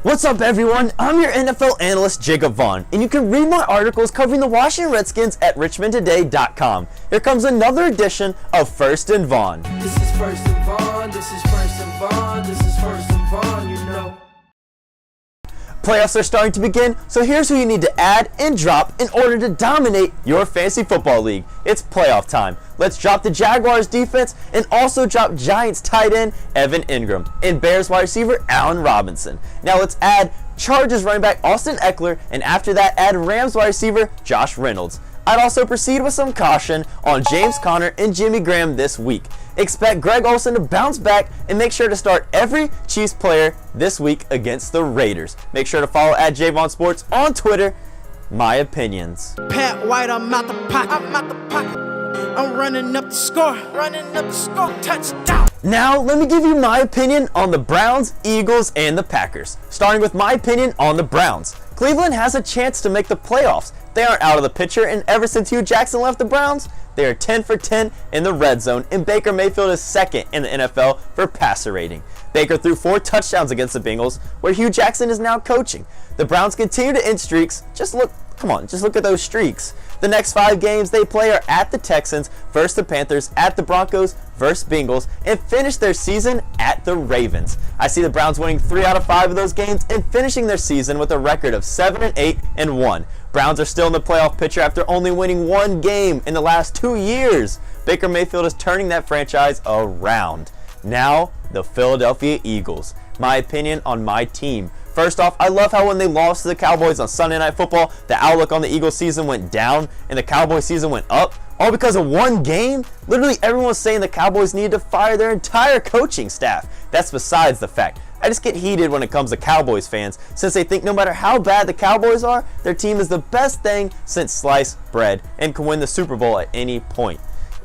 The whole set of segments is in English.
What's up, everyone? I'm your NFL analyst, Jakob Vaughan, and you can read my articles covering the Washington Redskins at richmondtoday.com. Here comes another edition of First and Vaughan. This is First and Vaughan, this is First and Vaughan, this is First and Vaughan, you know. Playoffs are starting to begin, so here's who you need to add and drop in order to dominate your fantasy football league. It's playoff time. Let's drop the Jaguars defense and also drop Giants tight end Evan Ingram and Bears wide receiver Allen Robinson. Now let's add Chargers running back Austin Eckler, and after that add Rams wide receiver Josh Reynolds. I'd also proceed with some caution on James Conner and Jimmy Graham this week. Expect Greg Olsen to bounce back and make sure to start every Chiefs player this week against the Raiders. Make sure to follow at Vaughan Sports on Twitter. My opinions. Pat White, I'm out the pocket. I'm running up the score, touchdown. Now, let me give you my opinion on the Browns, Eagles, and the Packers. Starting with my opinion on the Browns. Cleveland has a chance to make the playoffs. They aren't out of the picture, and ever since Hugh Jackson left the Browns, they are 10 for 10 in the red zone, and Baker Mayfield is second in the NFL for passer rating. Baker threw 4 touchdowns against the Bengals, where Hugh Jackson is now coaching. The Browns continue to end streaks. Just look at those streaks. The next 5 games they play are at the Texans, versus the Panthers, at the Broncos, versus Bengals, and finish their season at the Ravens. I see the Browns winning 3 out of 5 of those games and finishing their season with a record of 7-8-1. Browns are still in the playoff picture after only winning 1 game in the last 2 years. Baker Mayfield is turning that franchise around. Now, the Philadelphia Eagles. My opinion on my team. First off, I love how when they lost to the Cowboys on Sunday Night Football, the outlook on the Eagles season went down and the Cowboys season went up, all because of 1 game. Literally everyone was saying the Cowboys needed to fire their entire coaching staff. That's besides the fact. I just get heated when it comes to Cowboys fans, since they think no matter how bad the Cowboys are, their team is the best thing since sliced bread and can win the Super Bowl at any point.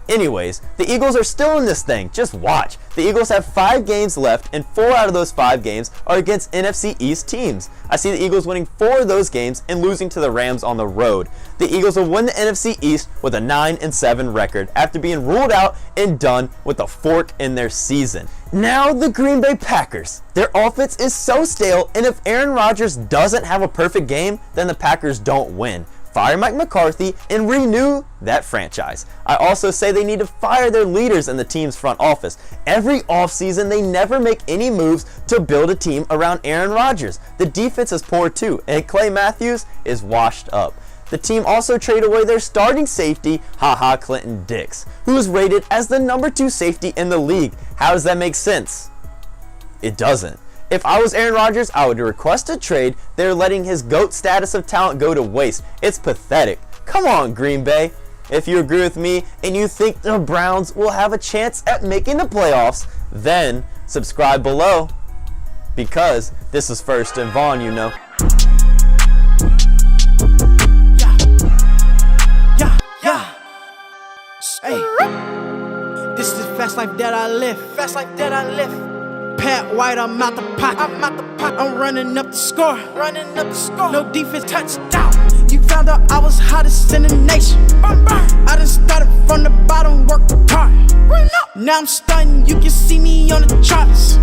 Anyways, the Eagles are still in this thing. Just watch. The Eagles have 5 games left, and 4 out of those 5 games are against NFC East teams. I see the Eagles winning 4 of those games and losing to the Rams on the road. The Eagles will win the NFC East with a 9-7 record after being ruled out and done with a fork in their season. Now the Green Bay Packers. Their offense is so stale, and if Aaron Rodgers doesn't have a perfect game, then the Packers don't win. Fire Mike McCarthy and renew that franchise. I also say they need to fire their leaders in the team's front office. Every offseason, they never make any moves to build a team around Aaron Rodgers. The defense is poor too, and Clay Matthews is washed up. The team also traded away their starting safety, Clinton Dix, who was rated as the number 2 safety in the league. How does that make sense? It doesn't. If I was Aaron Rodgers, I would request a trade. They're letting his GOAT status of talent go to waste. It's pathetic. Come on, Green Bay. If you agree with me and you think the Browns will have a chance at making the playoffs, then subscribe below, because this is First and Vaughan, you know. Yeah. Hey, this is the fast life that I live. Pat White, I'm out the pocket. I'm running up the score, no defense, touchdown. You found out I was hottest in the nation. I done started from the bottom, worked hard. Now I'm stunning, you can see me on the charts.